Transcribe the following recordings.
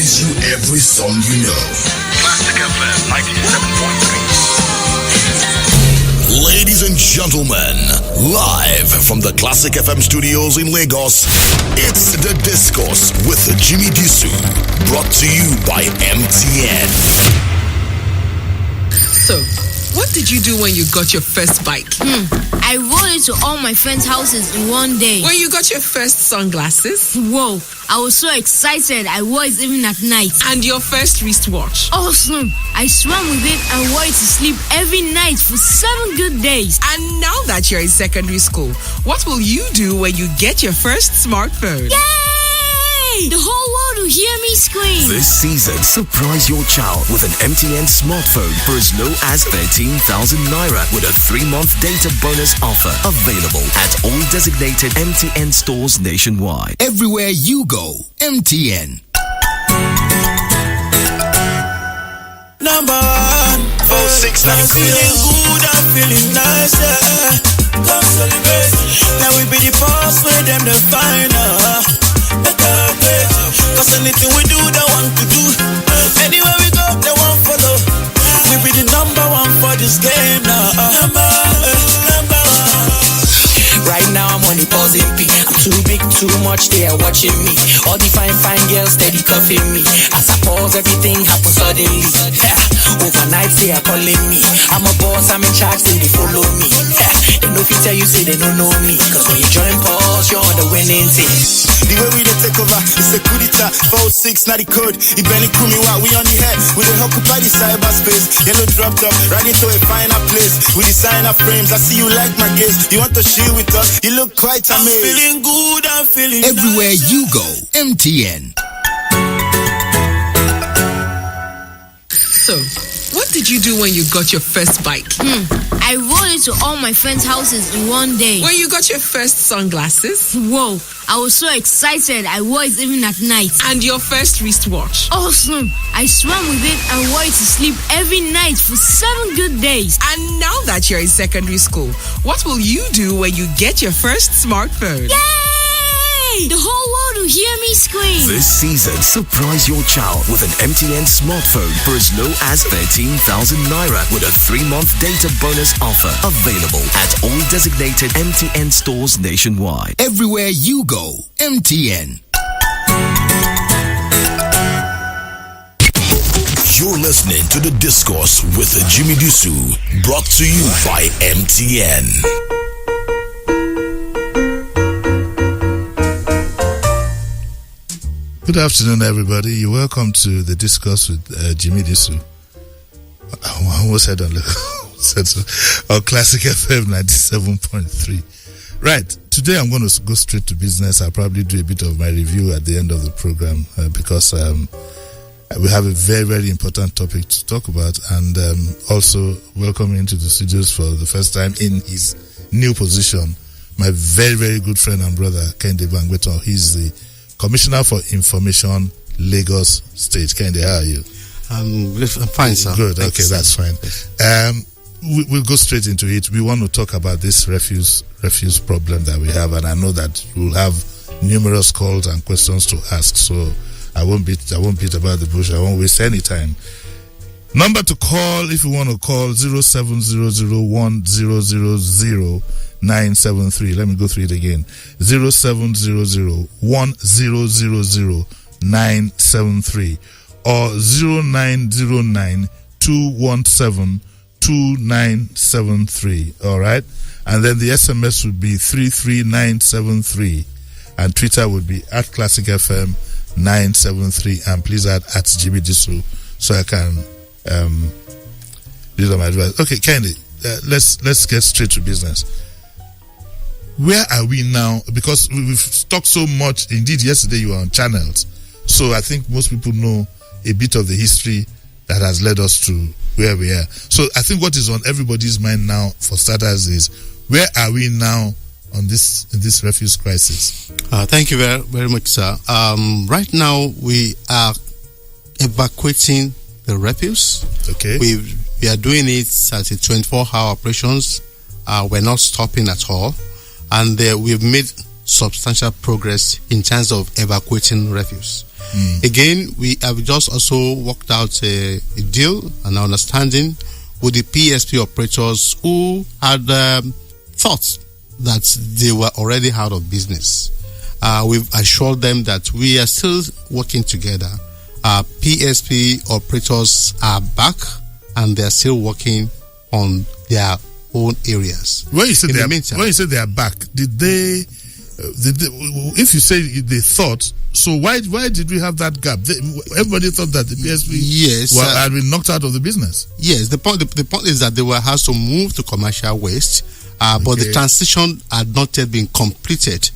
plays you every song you know. Classic FM 97.3. Ladies and gentlemen, live from the Classic FM studios in Lagos, it's The Discourse with Jimmy Disu, brought to you by MTN. So, what did you do when you got your first bike? I rode into all my friends' houses in one day. When you got your first sunglasses? Whoa, I was so excited I wore it even at night. And your first wristwatch? Awesome! I swam with it and wore it to sleep every night for 7 good days. And now that you're in secondary school, what will you do when you get your first smartphone? Yay! The whole world will hear me scream. This season, surprise your child with an MTN smartphone for as low as 13,000 naira with a 3-month data bonus offer. Available at all designated MTN stores nationwide. Everywhere you go, MTN. Number one, 46 I'm feeling good, I'm feeling nice, yeah. Come celebrate. Now we be the boss where them the final. Cause anything we do, they want to do. Anywhere we go, they want follow. We be the number one for this game now. Number one. Right now I'm on the pausing peak. I'm too big, too much, they are watching me. All the fine girls steady cuffing me. As I pause, everything happens suddenly. Overnight they are calling me. I'm a boss, I'm in charge, they follow me. They know if you tell you, say they don't know me. Cause when you join pause, you're on the winning team. The way we dey take over, it's a coup d'etat. 406, not the code. Ibeni Kumi, what we on the head. We dey occupy the cyberspace. Yellow dropped up, right into a finer place. We design our frames, I see you like my gaze. You want to chill with us, you look quite amazed. I'm feeling good, I'm feeling Everywhere nice. you go, MTN. So, what did you do when you got your first bike? I rode into all my friends' houses in one day. When you got your first sunglasses? Whoa, I was so excited I wore it even at night. And your first wristwatch? Awesome! I swam with it and wore it to sleep every night for 7 good days. And now that you're in secondary school, what will you do when you get your first smartphone? Yay! The whole world will hear me scream. This season, surprise your child with an MTN smartphone for as low as 13,000 naira with a 3-month data bonus offer. Available at all designated MTN stores nationwide. Everywhere you go, MTN. You're listening to The Discourse with Jimmy Disu, brought to you by MTN. Good afternoon, everybody. You're welcome to The Discourse with Jimmy Disu. I almost said on Classic FM 97.3. Right, today I'm going to go straight to business. I'll probably do a bit of my review at the end of the program because we have a very, very important topic to talk about, and also welcome into the studios for the first time in his new position, my very, very good friend and brother, Kehinde Bamigbetan. He's the Commissioner for Information, Lagos State. Kehinde, how are you? I'm fine, sir. Good, okay, that's fine. We'll go straight into it. We want to talk about this refuse problem that we have, and I know that we'll have numerous calls and questions to ask, so I won't beat about the bush. I won't waste any time. Number to call if you want to call 070010000973. Let me go through it again. 070010000973 or 0909-217-2973. All right, and then the SMS would be 33973, and Twitter would be at Classic FM 973, and please add at Jimmy Disu so I can these are my advice. Okay, Kehinde, let's get straight to business. Where are we now? Because we've talked so much. Indeed, yesterday you were on channels, so I think most people know a bit of the history that has led us to where we are. So I think what is on everybody's mind now, for starters, is where are we now in this refuse crisis? Thank you very, very much, sir. Right now we are evacuating the refuse. Okay. We are doing it as a 24-hour operations. We're not stopping at all, and we've made substantial progress in terms of evacuating refuse. Again, we have just also worked out a deal and understanding with the PSP operators who had thought that they were already out of business. We've assured them that we are still working together. PSP operators are back and they are still working on their own areas. When you say they are back, did they? If you say they thought, so why did we have that gap? Everybody thought that the PSP had been knocked out of the business. Yes, the point is that they were asked to move to commercial waste, but the transition had not yet been completed.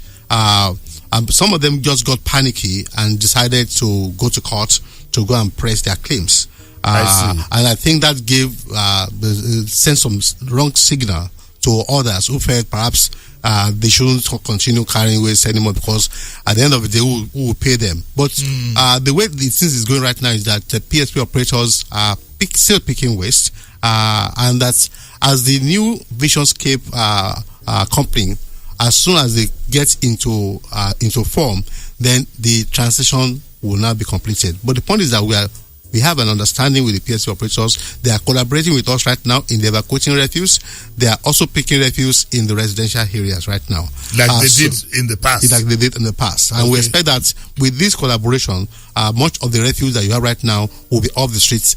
Some of them just got panicky and decided to go to court to go and press their claims. I see. And I think that gave sent some wrong signal to others who felt perhaps they shouldn't continue carrying waste anymore because at the end of the day, who will pay them? But the way the things is going right now is that the PSP operators are still picking waste, and that as the new Visionscape company, as soon as they get into form, then the transition will now be completed. But the point is that we have an understanding with the PSP operators. They are collaborating with us right now in the evacuating refuse. They are also picking refuse in the residential areas right now. Like they did in the past. Like they did in the past. And we expect that with this collaboration, much of the refuse that you have right now will be off the streets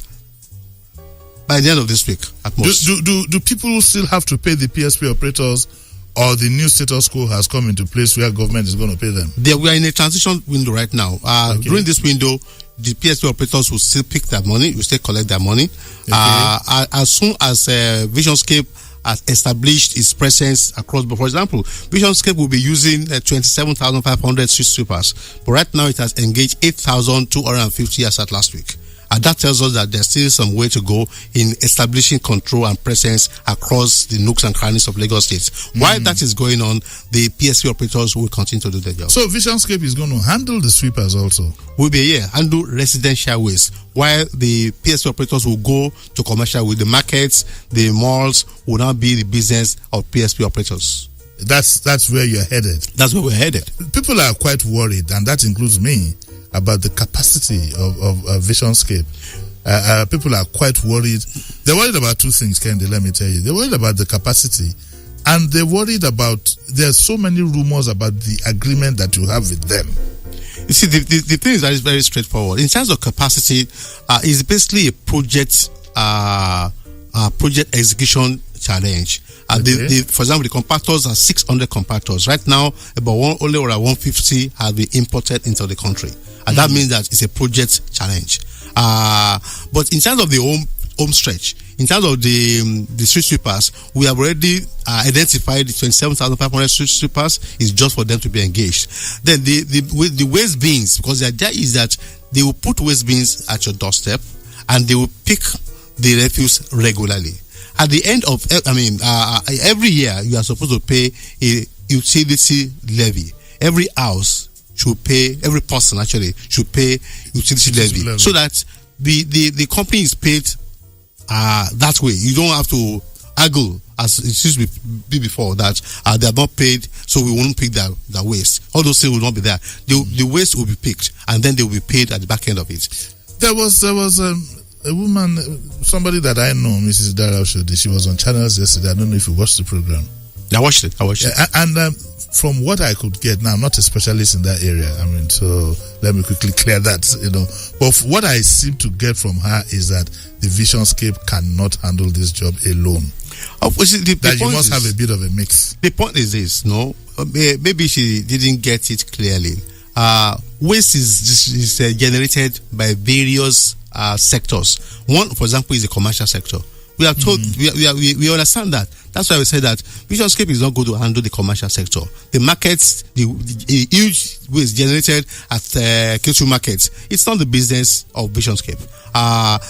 by the end of this week at most. Do people still have to pay the PSP operators, or the new status quo has come into place where government is going to pay them? We are in a transition window right now. During this window, the PSP operators will still pick their money, will still collect their money. As soon as Visionscape has established its presence across, for example, Visionscape will be using 27,500 street sweepers, but right now it has engaged 8,250 as at last week. And that tells us that there's still some way to go in establishing control and presence across the nooks and crannies of Lagos State. While that is going on, the PSP operators will continue to do their job. So Visionscape is going to handle the sweepers also? Will be here, handle residential waste, while the PSP operators will go to commercial with the markets, the malls will now be the business of PSP operators. That's where you're headed. That's where we're headed. People are quite worried, and that includes me, about the capacity of Visionscape. People are quite worried. They're worried about two things, Kehinde, let me tell you. They're worried about the capacity, and they're worried about, there's so many rumors about the agreement that you have with them. You see, the thing is that it's very straightforward. In terms of capacity, it's basically a project execution challenge. For example, the compactors are 600 compactors. Right now, only around 150 have been imported into the country. And that means that it's a project challenge. But in terms of the home stretch, in terms of the street sweepers, we have already identified the 27,500 street sweepers is just for them to be engaged. Then the waste bins, because the idea is that they will put waste bins at your doorstep and they will pick the refuse regularly. At the end of, every year you are supposed to pay a utility levy. Every house should pay, every person actually should pay utility levy, so that the company is paid that way. You don't have to argue as it used to be before that they are not paid, so we won't pick their waste. All those things will not be there. The waste will be picked and then they will be paid at the back end of it. There was a woman, somebody that I know, Mrs. Dara Oshodi, she was on channels yesterday. I don't know if you watched the program. I watched it. And from what I could get, now I'm not a specialist in that area. So let me quickly clear that, But what I seem to get from her is that the Visionscape cannot handle this job alone. That you must have a bit of a mix. The point is this, maybe she didn't get it clearly. Waste is generated by various sectors. One, for example, is the commercial sector. We are told, we understand that. That's why we say that Visionscape is not going to handle the commercial sector. The markets, the huge waste generated at K2 markets, it's not the business of Visionscape.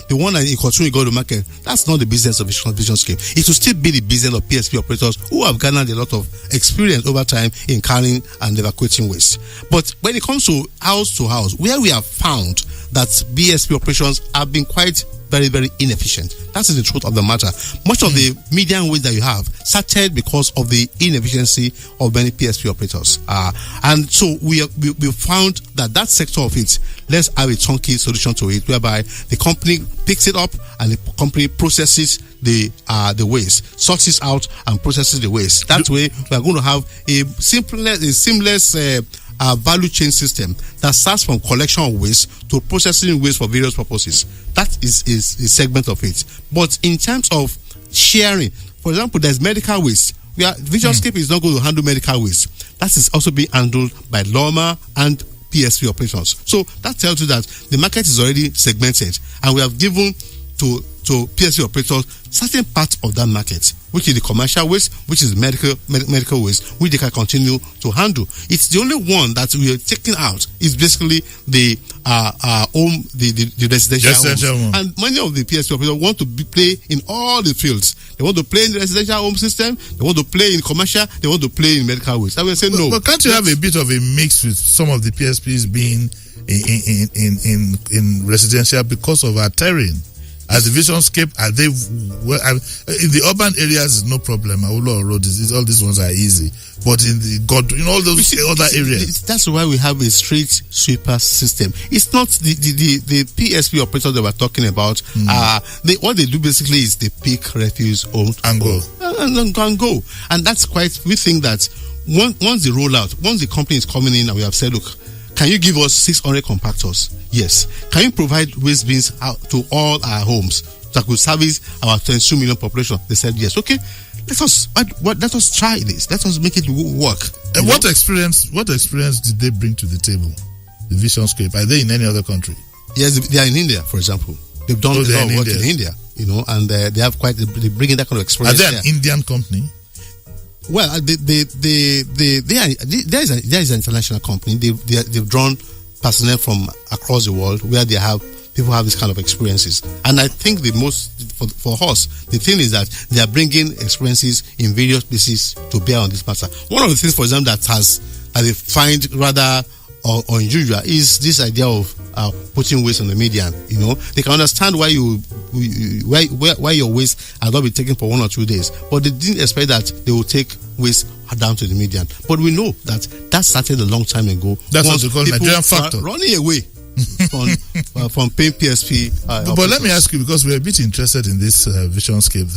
The one that in continue go to market, that's not the business of Visionscape. It will still be the business of PSP operators who have garnered a lot of experience over time in carrying and evacuating waste. But when it comes to house, where we have found that BSP operations have been quite very, very inefficient. That is the truth of the matter. Much of the median wage that you have started because of the inefficiency of many PSP operators. And so we found that sector of it, let's have a turnkey solution to it, whereby the company picks it up and the company processes the waste, sorts it out and processes the waste. That way, we are going to have a seamless value chain system that starts from collection of waste to processing waste for various purposes. That is a segment of it. But in terms of sharing, for example, there's medical waste. Visionscape is not going to handle medical waste. That is also being handled by LOMA and PSP operations. So that tells you that the market is already segmented, and we have given to PSP operators certain parts of that market, which is the commercial waste, which is medical waste, which they can continue to handle. It's the only one that we are taking out is basically the residential home. And many of the PSP operators want to play in all the fields. They want to play in the residential home system, they want to play in commercial, they want to play in medical waste. I will say no. But can't you have a bit of a mix with some of the PSPs being in residential because of our terrain? As the Visionscape, are they in the urban areas? Is no problem. All roads, all these ones are easy. But in all those other areas, that's why we have a street sweeper system. It's not the PSP operators that we're talking about. What they do basically is they pick refuse and go. And go. And that's quite. We think that once the rollout, once the company is coming in, and we have said, look, can you give us 600 compactors? Yes. Can you provide waste bins out to all our homes that could service our 22 million population? They said yes. Okay, let us try this. Let us make it work. And what experience did they bring to the table? The Visionscape, are they in any other country? Yes, they are in India, for example. They've done a lot of work in India, and they have they bring in that kind of experience. Are they an Indian company? Well, there is an international company. They've drawn personnel from across the world where people have this kind of experiences. And I think the most for us, the thing is that they are bringing experiences in various places to bear on this matter. One of the things, for example, that they find rather unusual is this idea of putting waste on the median. They can understand why your waste has not been taken for 1 or 2 days, but they didn't expect that they will take waste down to the median. But we know that started a long time ago. That's what they call Nigerian factor. Running away from paying PSP. But let me ask you, because we're a bit interested in this Visionscape.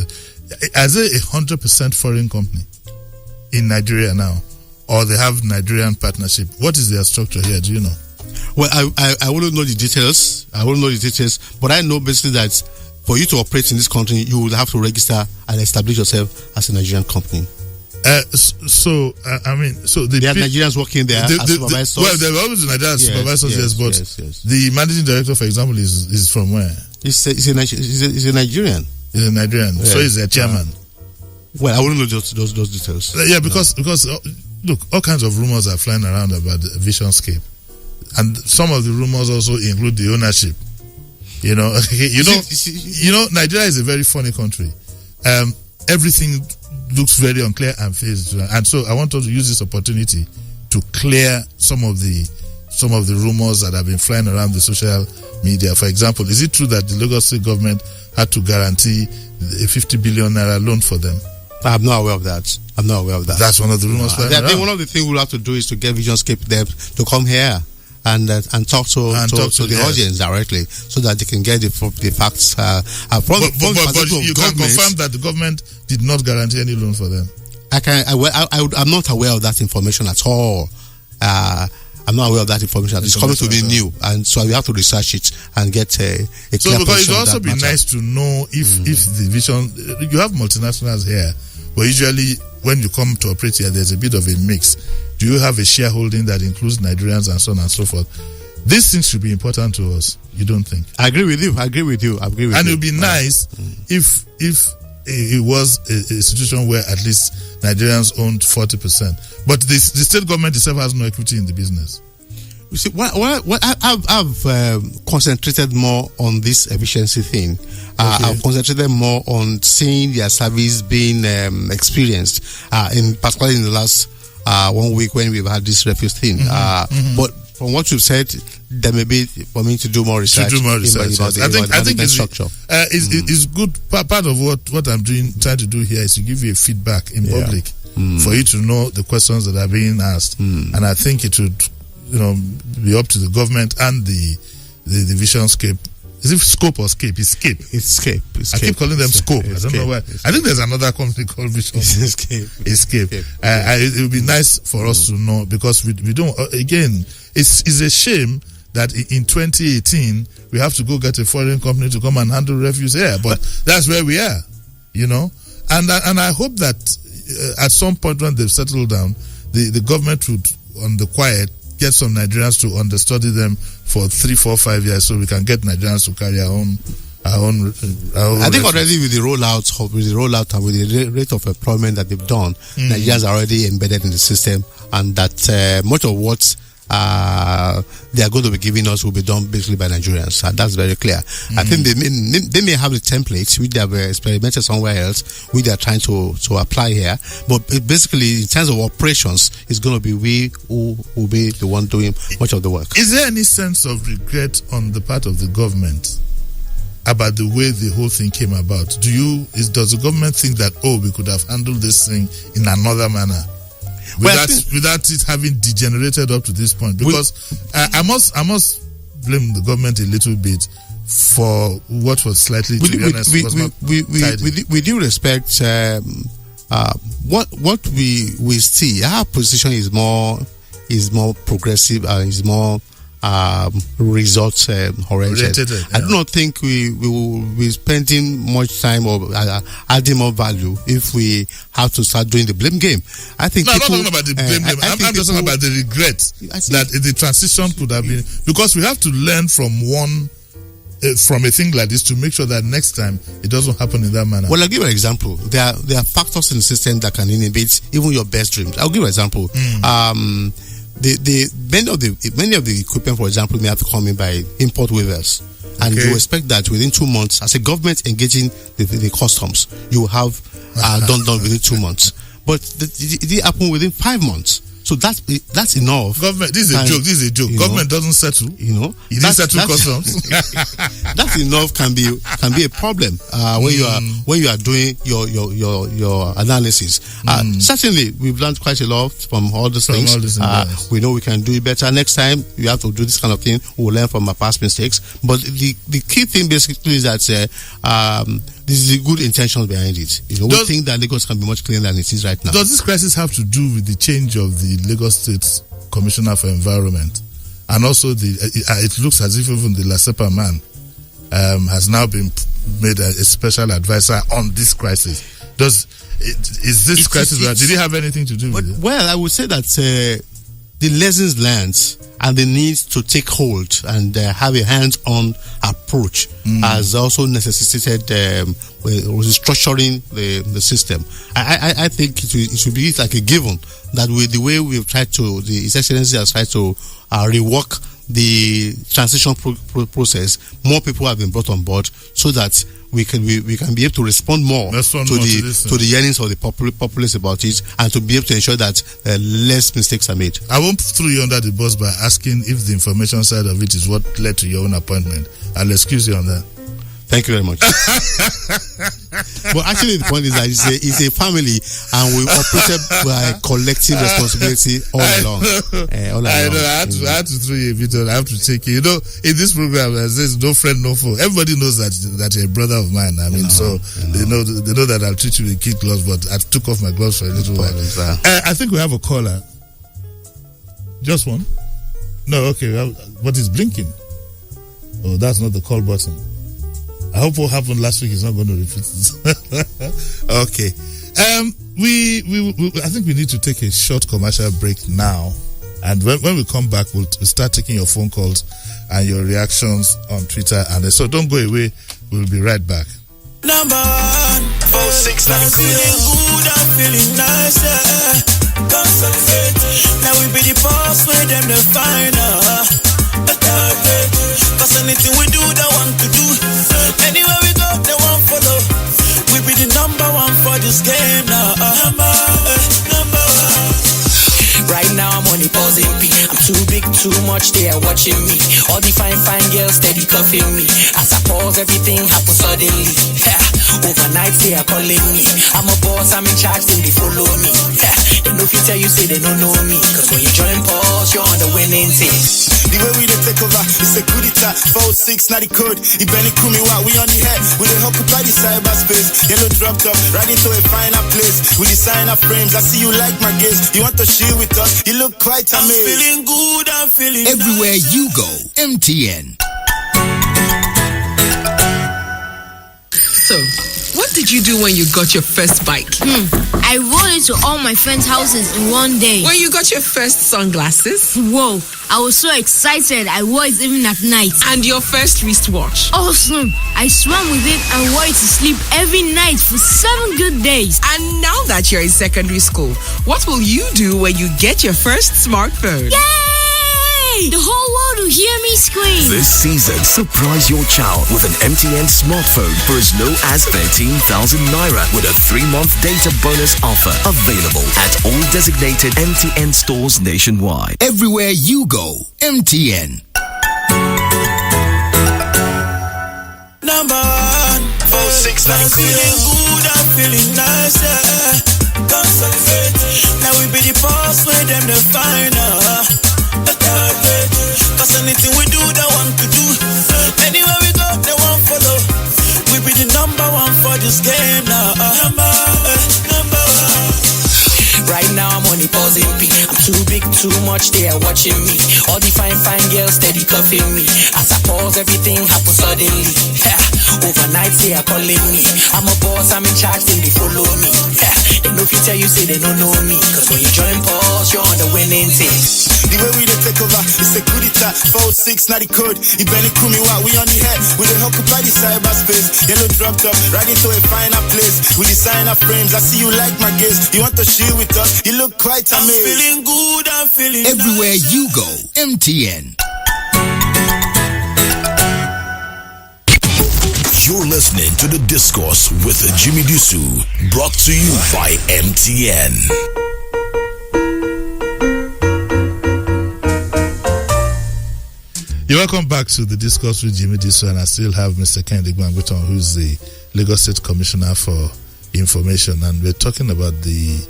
As a 100% foreign company in Nigeria now, or they have Nigerian partnership, what is their structure here? Do you know? Well, I wouldn't know the details. But I know basically that for you to operate in this country, you will have to register and establish yourself as a Nigerian company. There are Nigerians working there as supervisors. Well, there are always Nigerian supervisors, yes, but the managing director, for example, is from where? He's a Nigerian. He's a Nigerian, so he's a chairman. Well, I wouldn't know those details. Yeah, because look, all kinds of rumors are flying around about the Visionscape, and some of the rumors also include the ownership. Nigeria is a very funny country. Everything looks very unclear and phased, and so I want to use this opportunity to clear some of the rumors that have been flying around the social media. For example, is it true that the Lagos State government had to guarantee a 50 billion naira loan for them? I'm not aware of that. That's one of the rumors. I think one of the things we'll have to do is to get Visionscape them to come here and talk to the audience directly, so that they can get the facts. But you can confirm that the government did not guarantee any loan for them. I'm not aware of that information at all. I'm not aware of that information. It's coming to me new, and so we have to research it and get a clear because it would also be nice to know if the vision. You have multinationals here, but usually when you come to operate here, there's a bit of a mix. Do you have a shareholding that includes Nigerians and so on and so forth? These things should be important to us. You don't think? I agree with you. And it would be nice if it was a situation where at least Nigerians owned 40%. But the state government itself has no equity in the business. You see, I've concentrated more on this efficiency thing. Okay. I've concentrated more on seeing their service being experienced, particularly in the last 1 week when we've had this refuse thing. But from what you've said, there may be for me to do more research. I think it's structure. It's good. Part of what I'm doing, trying to do here, is to give you a feedback in public for you to know the questions that are being asked, and I think it would, be up to the government and the vision scape. Is it scope or scape? It's scape. It's scape. I keep calling them scope. I don't know why. I think there's another company called Vision. It's scape. It would be nice for us to know, because we don't. Again, it's a shame that in 2018 we have to go get a foreign company to come and handle refuse here. But that's where we are, And I hope that at some point when they've settled down, the government would, on the quiet, get some Nigerians to understudy them for 3, 4, 5 years, so we can get Nigerians to carry our own. I think already with the rollout and with the rate of employment that they've done, Nigerians are already embedded in the system, and that much of what they are going to be giving us will be done basically by Nigerians, and that's very clear. I think they may have the templates which they have experimented somewhere else, which they are trying to apply here, but basically in terms of operations, it's going to be we who will be the one doing much of the work. Is there any sense of regret on the part of the government about the way the whole thing came about? Does the government think that, we could have handled this thing in another manner? Without it having degenerated up to this point, because I must blame the government a little bit for what was slightly, to be honest, was not tidy. With due respect, what we see, our position is more progressive and is more results oriented. I do not think we will be spending much time or adding more value if we have to start doing the blame game. I think I'm not talking about the blame game. I'm just talking about the regret that the transition could have been, because we have to learn from a thing like this to make sure that next time it doesn't happen in that manner. Well, I'll give you an example. There are factors in the system that can inhibit even your best dreams. I'll give you an example. Many of the equipment, for example, may have to come in by import waivers, and you expect that within 2 months, as a government engaging the customs, you will have done within 2 months. But it did happen within 5 months. So that's enough. Government, this is a joke. Government doesn't settle. It didn't settle customs. That's enough can be a problem when you are doing your analysis. Certainly, we've learned quite a lot from all these things. We know we can do it better. Next time you have to do this kind of thing, we'll learn from our past mistakes. But the key thing basically is that this is the good intentions behind it. We think that Lagos can be much cleaner than it is right now. Does this crisis have to do with the change of the Lagos State Commissioner for Environment, and also it looks as if even the LASEPA man has now been made a special advisor on this crisis? Is this crisis? Did it have anything to do with it? Well, I would say that the lessons learned and the need to take hold and have a hands-on approach has also necessitated restructuring the system. I think it should be like a given that with the way we've tried to, His Excellency has tried to rework the transition process, more people have been brought on board so that we can be able to respond more to the yearnings of the populace about it, and to be able to ensure that less mistakes are made. I won't throw you under the bus by asking if the information side of it is what led to your own appointment. I'll excuse you on that. Thank you very much. But actually, the point is that it's a family, and we operated by collective responsibility all along. I know. I had to throw you a bit on. I have to take you. In this program, there's no friend, no foe. Everybody knows that you're a brother of mine. I mean, they know that I'll treat you with kid gloves, but I took off my gloves for a little while. I think we have a caller. Just one? No, okay. What is blinking? Oh, that's not the call button. I hope what happened last week is not going to repeat this. Okay. I think we need to take a short commercial break now. And when we come back, we'll start taking your phone calls and your reactions on Twitter. And so don't go away. We'll be right back. Number 06 I'm feeling good, I'm feeling nice, Consolidate. Now we be the boss where them the final. Cause anything we do, they want to do. Anywhere we go, they want follow. We be the number one for this game now. Number one. Right now I'm on the buzzing beat. I'm too big, too much, they are watching me. All the fine girls steady cuffing me. As I pause, everything happens suddenly. Overnight, they are calling me. I'm a boss, I'm in charge, then they follow me. They know if you tell you, say they don't know me. Cause when you join pause, you're on the winning team. The way we dey take over, it's a coup d'etat. 406, not the code. Ibeni Kumiwa, we on the head. We dey occupy the cyberspace. Yellow dropped up, right into a finer place. We design our frames. I see you like my gaze. You want to chill with us? You look quite amazed. I'm feeling good, I'm feeling Everywhere nice. you go, MTN. So, what did you do when you got your first bike? I rolled into all my friends' houses in one day. When you got your first sunglasses? Whoa, I was so excited I wore it even at night. And your first wristwatch? Awesome! I swam with it and wore it to sleep every night for 7 good days. And now that you're in secondary school, what will you do when you get your first smartphone? Yay! The whole world will hear me scream. This season, surprise your child with an MTN smartphone for as low as 13,000 Naira with a 3-month data bonus offer. Available at all designated MTN stores nationwide. Everywhere you go, MTN. Number one, 469 I'm feeling good, I'm feeling nice, yeah. Come celebrate. Now we be the boss where them the final. Cause anything we do, they want to do. Anywhere we go, they want follow. We be the number one for this game now. Number one. Right now I'm on the pausing beat. I'm too big, too much, they are watching me. All the fine girls steady cuffing me. As I pause, everything happens suddenly. Overnight, they are calling me. I'm a boss, I'm in charge, then they follow me. They know if you tell you, say they don't know me. Cause when you join pause, you're on the winning team. The way we dey take over, it's a coup d'etat. 406, not the code. Ibeni Kumiwa, we on the head. We dey occupy the cyberspace. Yellow dropped up, right into a finer place. We design our frames. I see you like my gaze. You want to chill with us? You look quite amazed. I'm feeling good, I'm feeling Everywhere nice. you go, MTN. You're listening to The Discourse with Jimmy Disu, brought to you by MTN. You're welcome back to The Discourse with Jimmy Disu, and I still have Mr. Kehinde, who's the Lagos State Commissioner for Information, and we're talking about the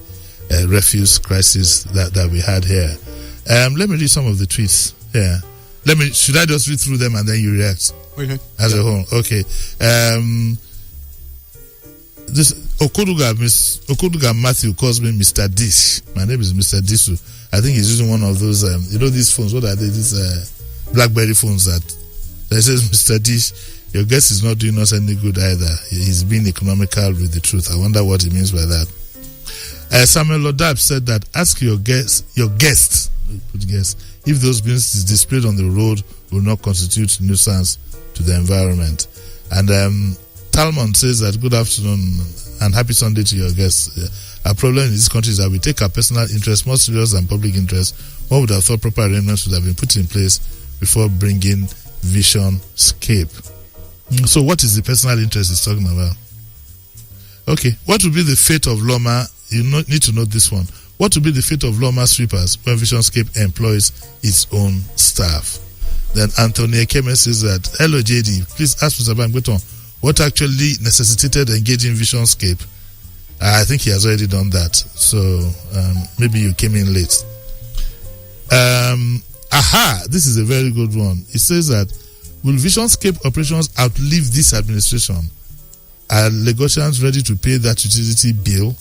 refuse crisis that we had here. Let me read some of the tweets here. Should I just read through them and then you react? Okay. As a whole. Okay. This Okoduga Matthew calls me Mr. Dish. My name is Mr. Disu. I think he's using one of those these phones. What are they? These BlackBerry phones that says Mr. Dish. Your guest is not doing us any good either. He's being economical with the truth. I wonder what he means by that. Samuel Odab said that ask your guest if those bins displayed on the road will not constitute nuisance to the environment. And Talmon says that good afternoon and happy Sunday to your guests. Our problem in this country is that we take our personal interest more serious than public interest. One would have thought proper arrangements would have been put in place before bringing vision scape. So what is the personal interest he's talking about? Okay, what will be the fate of Loma? You need to note this one. What will be the fate of Loma sweepers when Visionscape employs its own staff? Then Anthony Ekeme says that, hello JD, please ask Mr. Bamigbetan what actually necessitated engaging Visionscape. I think he has already done that. So maybe you came in late. This is a very good one. It says that, will Visionscape operations outlive this administration? Are Lagosians ready to pay that utility bill?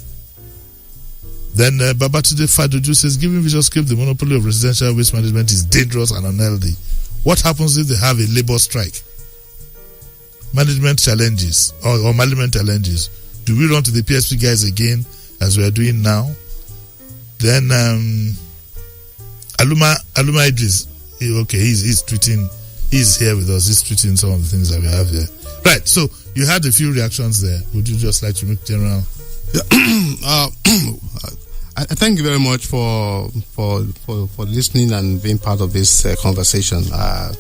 Then Babatunde Fadoju says, giving Visionscape the monopoly of residential waste management is dangerous and unhealthy. What happens if they have a labor strike? Management challenges or management challenges. Do we run to the PSP guys again as we are doing now? Then Aluma Idris, okay, he's tweeting. He's here with us. He's tweeting some of the things that we have here. Right. So you had a few reactions there. Would you just like to make general? I thank you very much for listening and being part of this conversation. I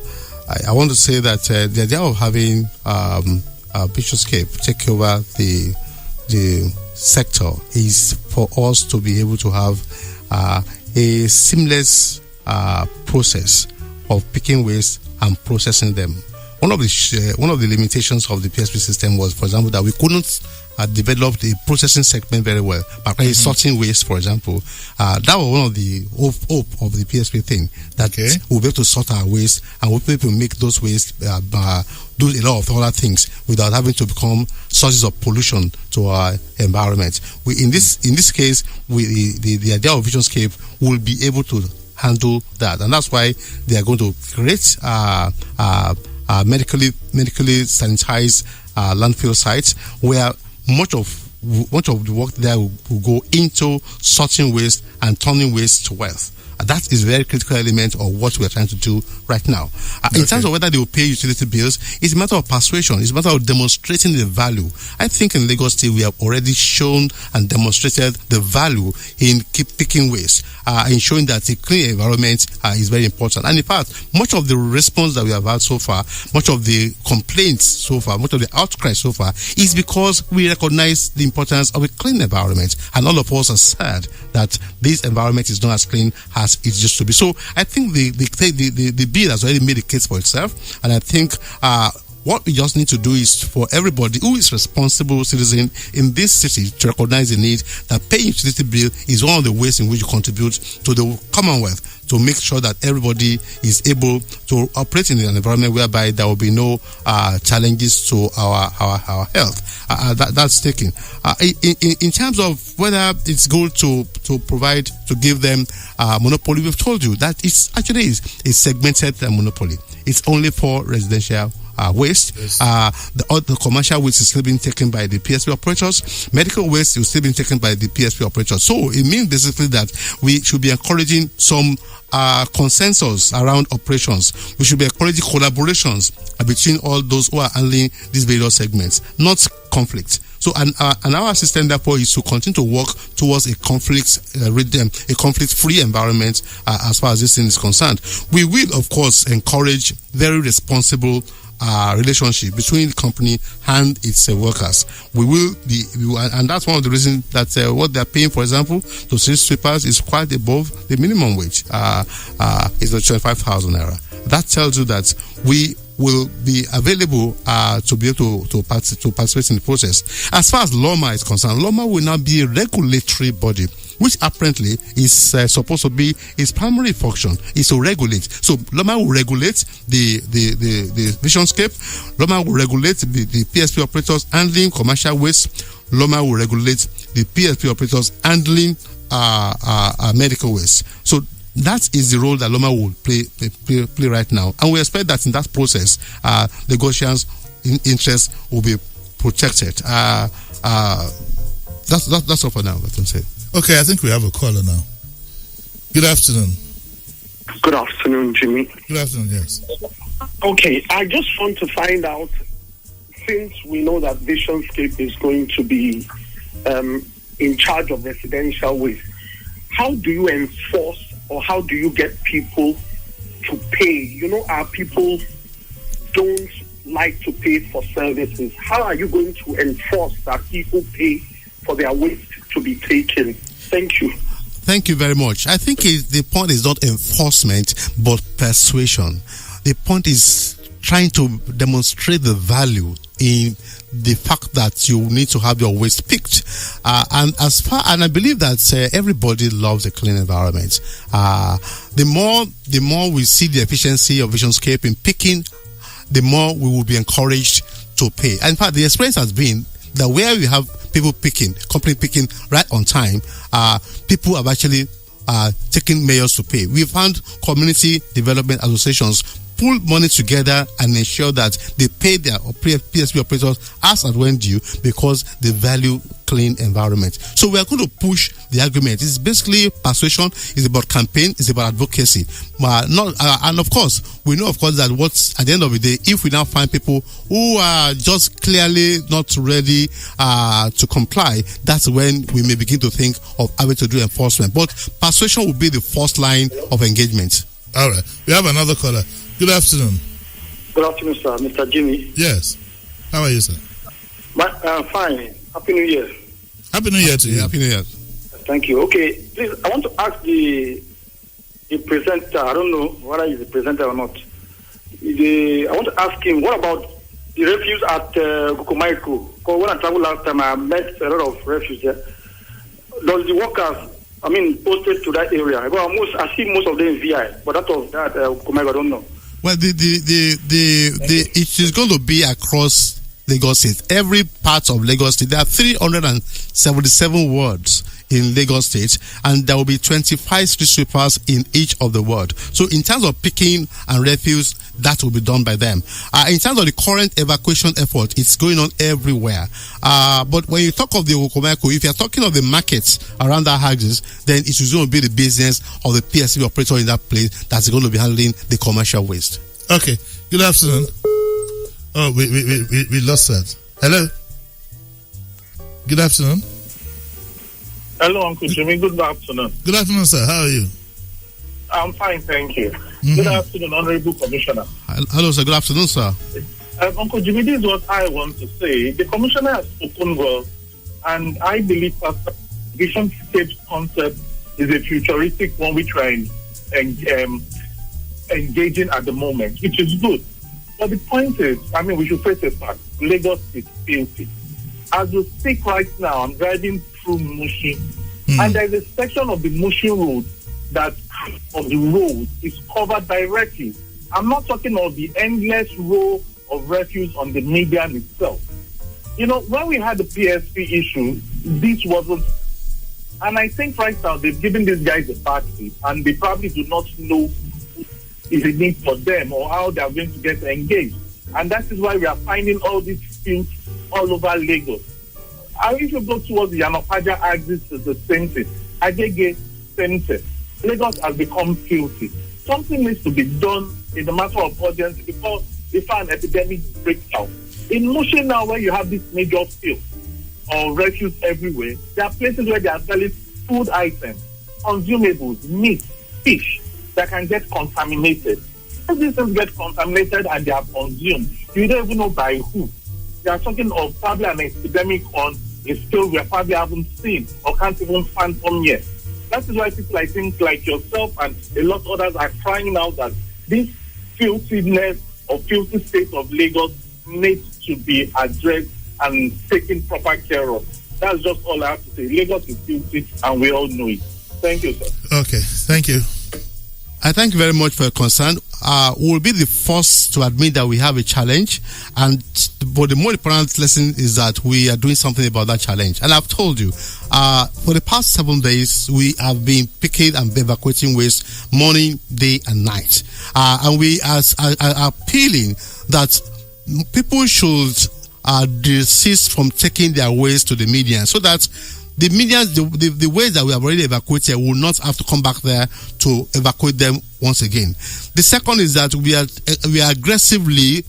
want to say that the idea of having Visionscape take over the sector is for us to be able to have a seamless process of picking waste and processing them. One of the limitations of the PSP system was, for example, that we couldn't develop the processing segment very well. By sorting waste, for example, that was one of the hope of the PSP thing, that we'll be able to sort our waste and we'll be able to make those waste do a lot of other things without having to become sources of pollution to our environment. In this case, the idea of Visionscape will be able to handle that, and that's why they are going to create medically sanitized landfill sites where much of the work there will go into sorting waste and turning waste to wealth. That is a very critical element of what we are trying to do right now. In terms of whether they will pay utility bills, it's a matter of persuasion. It's a matter of demonstrating the value. I think in Lagos State we have already shown and demonstrated the value in picking waste, in showing that a clean environment is very important. And in fact, much of the response that we have had so far, much of the complaints so far, much of the outcry so far is because we recognize the importance of a clean environment. And all of us have said that this environment is not as clean as it used to be. So I think the bill has already made a case for itself, and I think what we just need to do is for everybody who is responsible citizen in this city to recognize the need that paying utility bill is one of the ways in which you contribute to the Commonwealth, to make sure that everybody is able to operate in an environment whereby there will be no challenges to our health. That's taken. In terms of whether it's good to provide, to give them monopoly, we've told you that it's actually a segmented monopoly. It's only for residential waste. Yes. The commercial waste is still being taken by the PSP operators. Medical waste is still being taken by the PSP operators. So it means basically that we should be encouraging some consensus around operations. We should be encouraging collaborations between all those who are handling these various segments, not conflict. So, and our system, therefore, is to continue to work towards a conflict-free environment as far as this thing is concerned. We will, of course, encourage very responsible relationship between the company and its workers. And that's one of the reasons that what they're paying, for example, to street sweepers is quite above the minimum wage. It's 25,000 naira. That tells you that we will be available to be able to participate in the process. As far as LOMA is concerned, LOMA will now be a regulatory body, which apparently is supposed to be its primary function, is to regulate. So LOMA will regulate the Visionscape. LOMA will regulate the PSP operators handling commercial waste. LOMA will regulate the PSP operators handling medical waste. So that is the role that LOMA will play right now. And we expect that in that process, Lagosians' interests will be protected. That's all for now, let me say. Okay, I think we have a caller now. Good afternoon. Good afternoon, Jimmy. Good afternoon, yes. Okay, I just want to find out, since we know that Visionscape is going to be in charge of residential waste, how do you enforce or how do you get people to pay? You know, our people don't like to pay for services. How are you going to enforce that people pay for their waste to be taken? Thank you. Thank you very much. I think the point is not enforcement, but persuasion. The point is trying to demonstrate the value in the fact that you need to have your waste picked. And I believe that everybody loves a clean environment. The more we see the efficiency of Visionscape in picking, the more we will be encouraged to pay. And in fact, the experience has been that where we have people picking, company picking right on time, people have actually taken measures to pay. We found community development associations pull money together and ensure that they pay their PSP operators as and when due because they value clean environment. So we are going to push the argument. It's basically persuasion. It's about campaign. It's about advocacy. And of course, we know, of course, that what's at the end of the day, if we now find people who are just clearly not ready to comply, that's when we may begin to think of having to do enforcement. But persuasion will be the first line of engagement. All right. We have another caller. Good afternoon. Good afternoon, sir. Mr. Jimmy. Yes. How are you, sir? Fine. Happy New Year. Happy New Year to you. Happy New Year. Thank you. Okay, please, I want to ask the presenter presenter. I don't know whether he's a presenter or not. I want to ask him, what about the refuse at Gukumaiko? Because when I traveled last time, I met a lot of refuse there. Does the workers, posted to that area? I see most of them in VI, but that Gukumaiko, I don't know. Well, it is going to be across Lagos State. Every part of Lagos State. There are 377 wards in Lagos State, and there will be 25 street sweepers in each of the ward. So in terms of picking and refuse, that will be done by them. In terms of the current evacuation effort, it's going on everywhere. But when you talk of the Okomeko, if you're talking of the markets around the houses, then it is going to be the business of the PSC operator in that place that's going to be handling the commercial waste. Okay. Good afternoon. Oh, we lost that. Hello. Good afternoon. Hello, Uncle Jimmy. Good afternoon. Good afternoon, sir. How are you? I'm fine, thank you. Good afternoon, Honorable Commissioner. Hello, sir. Good afternoon, sir. Uncle Jimmy, this is what I want to say. The Commissioner has spoken well, and I believe that the vision state concept is a futuristic one which we're engaging at the moment, which is good. But the point is, we should face a fact. Lagos is filthy. As we speak right now, I'm driving through Mushi, and there's a section of the Mushi road that of the road is covered by refuse. I'm not talking of the endless row of refuse on the median itself. When we had the PSP issue, this wasn't, and I think right now they've given these guys a bad hit, and they probably do not know is a need for them or how they are going to get engaged. And that is why we are finding all these fields all over Lagos. If you go towards the Yanopaja axis, it's the same thing. Agege, same thing. Lagos has become filthy. Something needs to be done in the matter of urgency before an epidemic breaks out. In Mushin now, where you have this major field or refuse everywhere, there are places where they are selling food items, consumables, meat, fish that can get contaminated. If these things get contaminated and they are consumed, you don't even know by who. They are talking of probably an epidemic on a scale we probably haven't seen or can't even fathom yet. That is why people, I think, like yourself and a lot of others are crying out that this filthiness or filthy state of Lagos needs to be addressed and taken proper care of. That's just all I have to say. Lagos is filthy and we all know it. Thank you, sir. Okay, thank you. I thank you very much for your concern. We'll be the first to admit that we have a challenge, but the more important lesson is that we are doing something about that challenge. And I've told you, for the past 7 days, we have been picking and evacuating waste morning, day, and night. And we are appealing that people should desist from taking their waste to the median so that the medians, the ways that we have already evacuated will not have to come back there to evacuate them once again. The second is that we are aggressively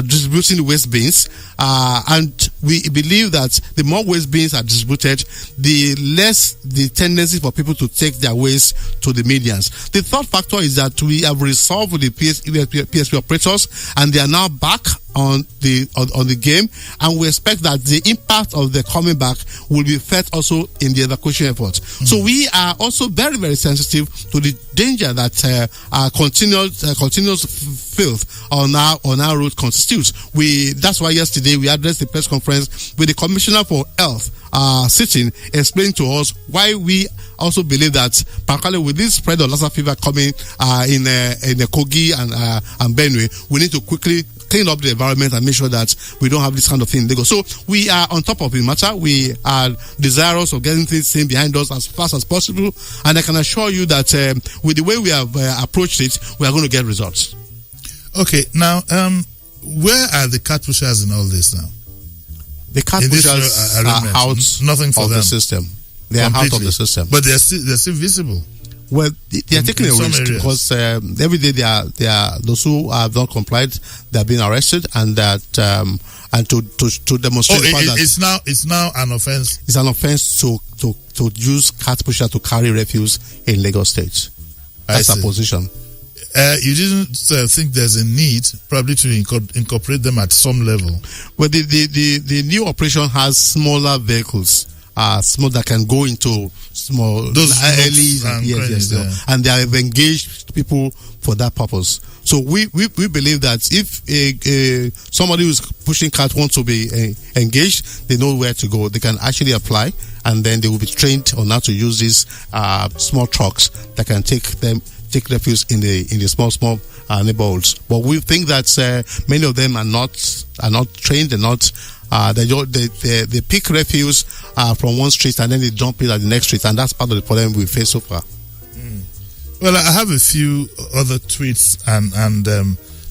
distributing the waste bins, and we believe that the more waste bins are distributed, the less the tendency for people to take their waste to the medians. The third factor is that we have resolved with the PSP operators, and they are now back on the game, and we expect that the impact of the coming back will be felt also in the evacuation efforts. So we are also very, very sensitive to the danger that continuous filth on our road constitutes. That's why yesterday we addressed the press conference with the Commissioner for Health sitting, explaining to us why we also believe that, particularly with this spread of Lassa fever coming in Kogi and Benue, we need to quickly clean up the environment and make sure that we don't have this kind of thing in Lagos. So we are on top of the matter. We are desirous of getting things seen behind us as fast as possible, and I can assure you that with the way we have approached it, we are going to get results. Okay, now where are the cat pushers in all this now? The cat pushers are out nothing for of them. The system. They are out of the system, but they're still visible. Well, they are taking a risk because every day they are those who have not complied, they are being arrested, and that and to demonstrate the fact that it's now an offense. It's an offense to use cat pusher to carry refuse in Lagos State. That's our position. You didn't think there's a need probably to incorporate them at some level? Well, the new operation has smaller vehicles small that can go into small those alleys and and they have engaged people for that purpose. So we believe that if somebody who's pushing cart wants to be engaged, they know where to go. They can actually apply, and then they will be trained on how to use these small trucks that can take refuse in the small neighborhoods. But we think that many of them are not trained. They're not. They pick refuse from one street and then they dump it at the next street, and that's part of the problem we face so far. Well, I have a few other tweets, and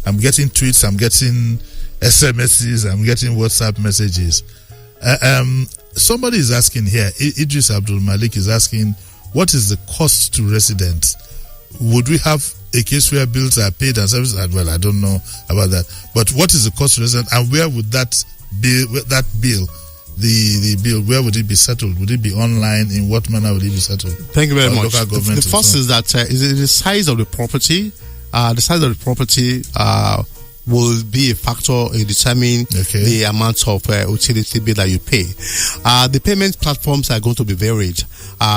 I'm getting tweets, I'm getting SMSs, I'm getting WhatsApp messages. Somebody is asking here, Idris Abdul Malik is asking, what is the cost to residents? Would we have a case where bills are paid and services? Well, I don't know about that. But what is the cost to residents, and where would that bill, the bill, where would it be settled? Would it be online? In what manner would it be settled? Thank you very much. The first is that the size of the property. The size of the property will be a factor in determining the amount of utility bill that you pay. The payment platforms are going to be varied.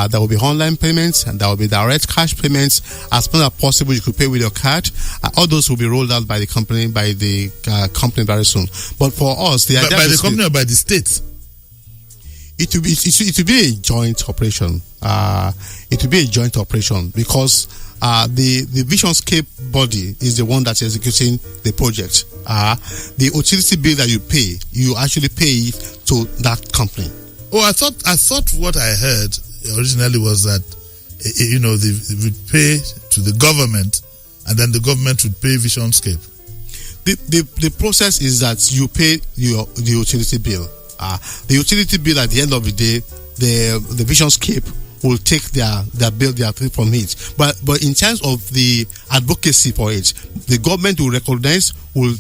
There will be online payments and there will be direct cash payments. As much as possible, you could pay with your card. All those will be rolled out by the company very soon. But for us, the idea by the company or by the state? It will be a joint operation. It will be a joint operation because the Visionscape body is the one that's executing the project. The utility bill that you pay, you actually pay it to that company. Oh, I thought what I heard originally was that they would pay to the government, and then the government would pay Visionscape. The process is that you pay the utility bill. The utility bill at the end of the day, the Visionscape will take their bill, their thing from it. But in terms of the advocacy for it, the government will recognize, will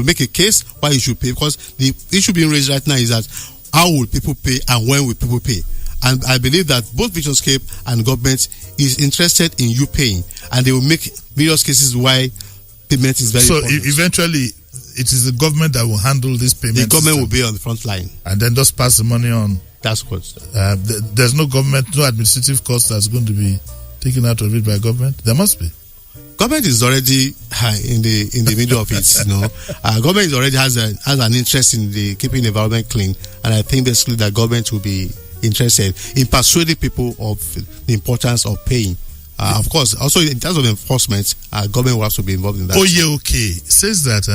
make a case why you should pay, because the issue being raised right now is that how will people pay and when will people pay? And I believe that both Visionscape and government is interested in you paying, and they will make various cases why payment is very important. So eventually, it is the government that will handle this payment. The government will be on the front line, and then just pass the money on. That's what. There's no government, no administrative cost that's going to be taken out of it by government. There must be. Government is already in the middle of it. Government already has an interest in keeping the environment clean, and I think basically that government will be interested in persuading people of the importance of paying. Of course, also in terms of enforcement, government will have to be involved in that. Says that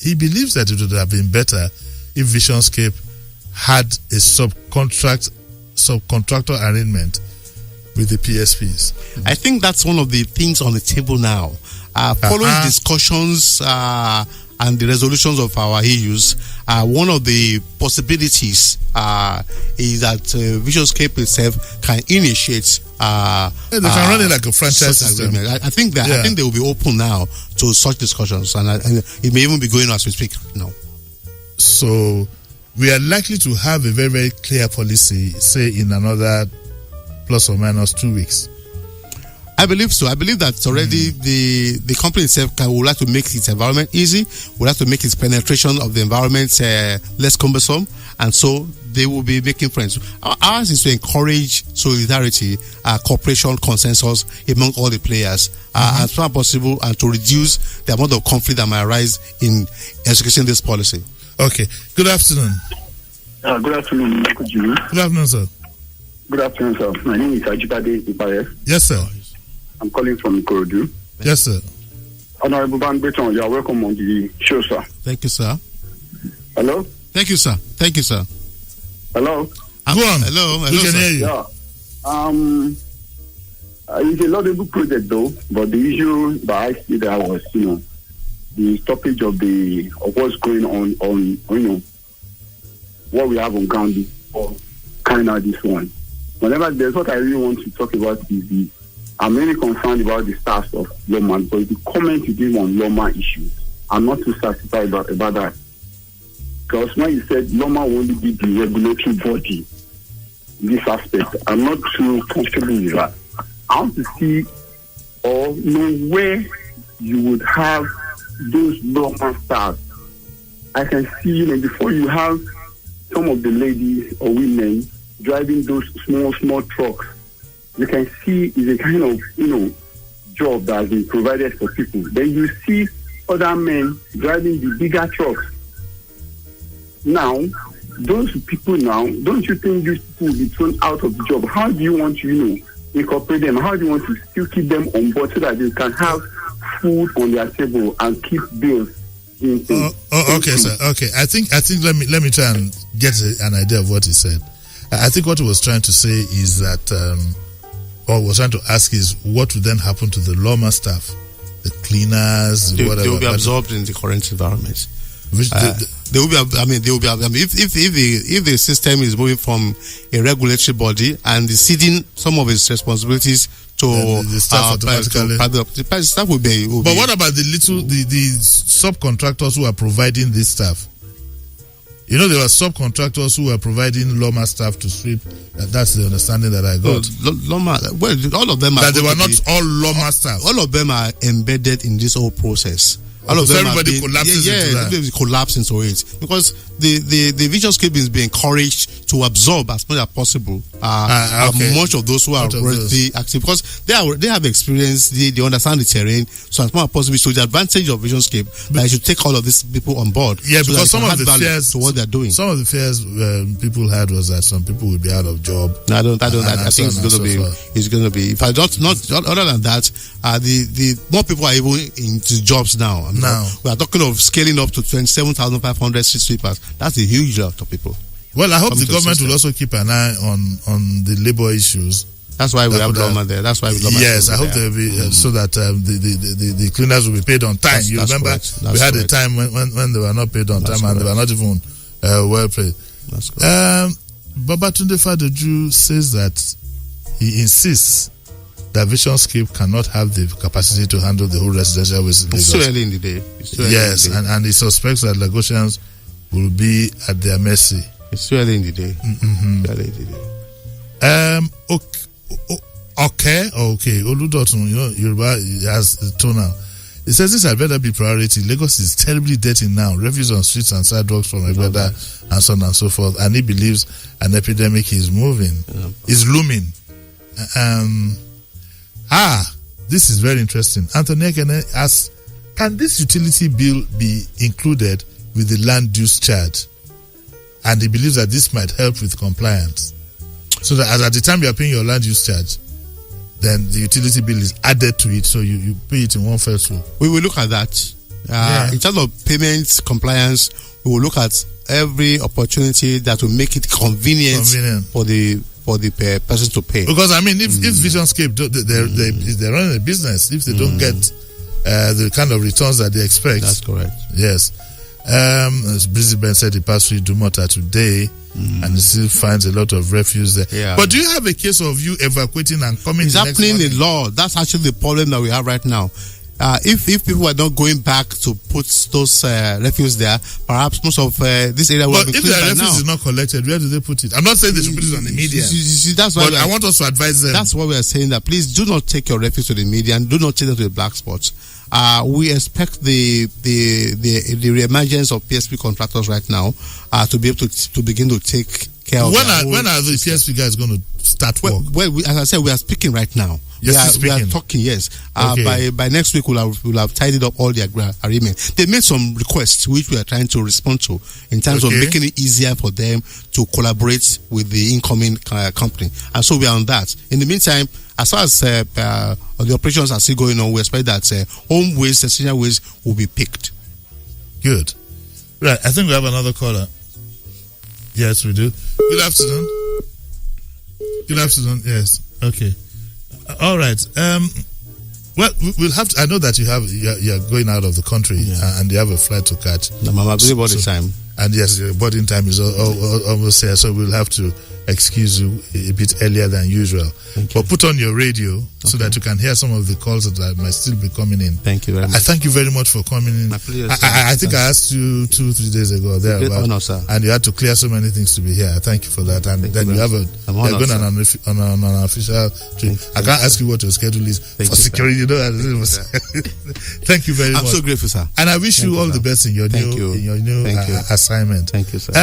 he believes that it would have been better if Visionscape had a subcontractor arrangement with the PSPs. I think that's one of the things on the table now. Following discussions and the resolutions of our issues, one of the possibilities is that Visionscape itself can initiate. They can run it like a franchise system. I think they will be open now to such discussions, and it may even be going on as we speak now. So we are likely to have a very, very clear policy, say in another plus or minus 2 weeks. I believe so. I believe that already the company itself would like to make its environment easy, would like to make its penetration of the environment less cumbersome, and so they will be making friends. Ours is to encourage solidarity, cooperation, consensus among all the players, as far as possible, and to reduce the amount of conflict that might arise in executing this policy. Okay. Good afternoon. Good afternoon, Jimmy. Good afternoon, sir. Good afternoon, sir. My name is Ajibade Ipaye. Yes, sir. I'm calling from Ikorodu. Yes, sir. Honorable Bamigbetan, you are welcome on the show, sir. Thank you, sir. Hello? Thank you, sir. Thank you, sir. Hello? Go on. Hello, we can hear you. Yeah. It's a laudable project, though, but the issue that I see there was, the stoppage of what's going on, what we have on ground for kind of this one. Whenever there's what I really want to talk about is I'm really concerned about the status of Loma, but the comment you give on Loma issues, I'm not too satisfied about that. Because when you said Loma will only be the regulatory body in this aspect, I'm not too comfortable with that. I want to see or know where you would have those Loma stars. I can see, before you have some of the ladies or women driving those small trucks, you can see is a kind of, job that has been provided for people. Then you see other men driving the bigger trucks. Now, those people now, don't you think these people will be thrown out of the job? How do you want to, incorporate them? How do you want to still keep them on board so that they can have food on their table and keep bills? Okay, sir. Okay, I think let me try and get an idea of what he said. I think what he was trying to say is that, or was trying to ask is, what would then happen to the Loma staff, the cleaners, whatever? They will be absorbed in the current environment. They will be. If the system is moving from a regulatory body and is ceding some of its responsibilities to the staff automatically. The staff will be. But what about the subcontractors who are providing this stuff? There were subcontractors who were providing Loma staff to sweep. That's the understanding that I got. Loma, all of them are. That they were not all Loma staff. All of them are embedded in this whole process. All of so them everybody collapses into that. Everybody collapse into it because the Visionscape is being encouraged to absorb as much as possible much of those who are already active because they have experience, they understand the terrain, so as much as possible. So the advantage of Visionscape that you should take all of these people on board. Yeah, so because some of the fears to what they're doing. Some of the fears people had was that some people would be out of job. I think it's going to be. It's going to be. If I not other than that, the more people are even into jobs now. Now we are talking of scaling up to 27,500 street sweepers. That's a huge lot of people. Well, I hope the government will also keep an eye on the labor issues. That's why we have Loma there. That's why we have Yes, I hope there will be so that the cleaners will be paid on time. You remember we had a time when they were not paid on time and they were not even well paid. That's correct. Babatunde Fadoju says that he insists that Visionscape cannot have the capacity to handle the whole residential waste in Lagos. It's too early in the day. Yes, and he suspects that Lagosians will be at their mercy. It's too early in the day. Mm-hmm. Too early in the day. Okay. Oludotun, Yoruba has the tone now. It says this had better be priority. Lagos is terribly dirty now. Refuse on streets and sidewalks from Egbeda and so on and so forth. And he believes an epidemic is looming. This is very interesting. Anthony Ekene asks, can this utility bill be included with the land use charge? And he believes that this might help with compliance. So that as at the time you are paying your land use charge, then the utility bill is added to it, so you pay it in one fell swoop. We will look at that. In terms of payments, compliance, we will look at every opportunity that will make it convenient. for the person to pay. Because if Visionscape they're running a business, if they don't get the kind of returns that they expect. That's correct. Yes. As Brisbane said, he passed through Dumota today, and he still finds a lot of refuse there. Yeah. But do you have a case of you evacuating and coming? It's happening in law. That's actually the problem that we have right now. If people are not going back to put those refuse there, perhaps most of this area will be cleaned by now. But if the refuse is not collected, where do they put it? I'm not saying they should put it on the media. That's why I want us to advise them. That's why we are saying that please do not take your refuse to the media and do not take it to the black spots. We expect the re-emergence of PSP contractors right now to be able to begin to take care of. When are the PSP guys going to start work? Well, as I said, we are speaking right now. We are talking. Yes. Okay. By next week we'll have tidied up all the agreements. They made some requests which we are trying to respond to in terms of making it easier for them to collaborate with the incoming company, and so we are on that. In the meantime, as far as the operations are still going on, we expect that home waste, essential waste will be picked. Good. Right. I think we have another caller. Yes, we do. Good afternoon. Good afternoon. Yes. Okay. All right. Well, we'll have to. I know that you're going out of the country and you have a flight to catch. My boarding time. And yes, your boarding time is almost here, so we'll have to excuse you a bit earlier than usual. But put on your radio so that you can hear some of the calls that might still be coming in. Thank you very much. I thank you very much for coming in. My pleasure, I think I asked you 2-3 days ago there about, sir. and you had to clear so many things to be here. I thank you for that. And then you have you're going on an official trip. I can't ask you what your schedule is for security. Thank you very much. I'm so grateful, sir. And I wish you all the best in your new assignment. Thank you, sir.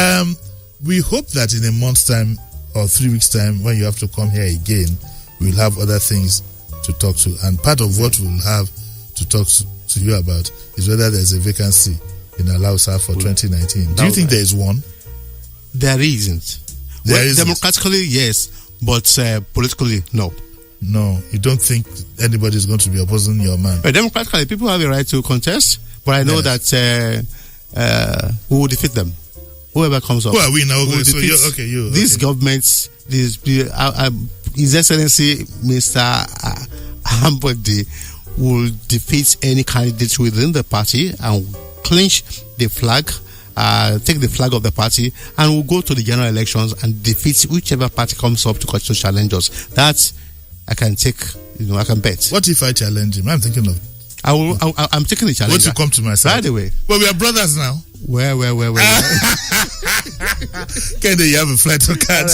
We hope that in a month's time or 3 weeks' time, when you have to come here again, we'll have other things to talk to. And part of what we'll have to talk to you about is whether there's a vacancy in Alausa for 2019. Do you think there is one? There isn't. Democratically, yes, but politically, no. No, you don't think anybody is going to be opposing your man? But democratically, people have a right to contest, but I know that we will defeat them. Whoever comes up. Who are we now? So these governments, His Excellency Mr. Ambode will defeat any candidate within the party and clinch the flag, take the flag of the party, and will go to the general elections and defeat whichever party comes up to challenge us. That I can take, I can bet. What if I challenge him? I'm thinking of. I'm taking the challenge. What you come to my side? By the way. Well, we are brothers now. Where? Kehinde, you have a flight to catch.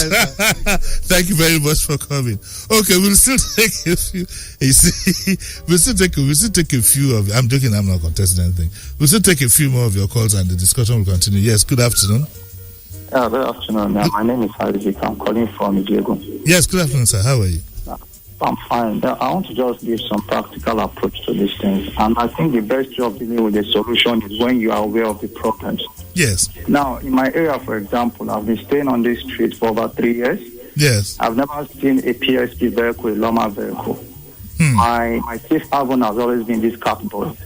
Thank you very much for coming. Okay, we'll still take a few. You see, we'll still take a few of. I'm joking. I'm not contesting anything. We'll still take a few more of your calls, and the discussion will continue. Yes. Good afternoon. Good afternoon. My name is Isaac. I'm calling from Diego. Yes. Good afternoon, sir. How are you? I'm fine. I want to just give some practical approach to these things. And I think the best way of dealing with the solution is when you are aware of the problems. Yes. Now, in my area, for example, I've been staying on this street for over 3 years. Yes. I've never seen a PSP vehicle, a Loma vehicle. My safe haven has always been these cat boys.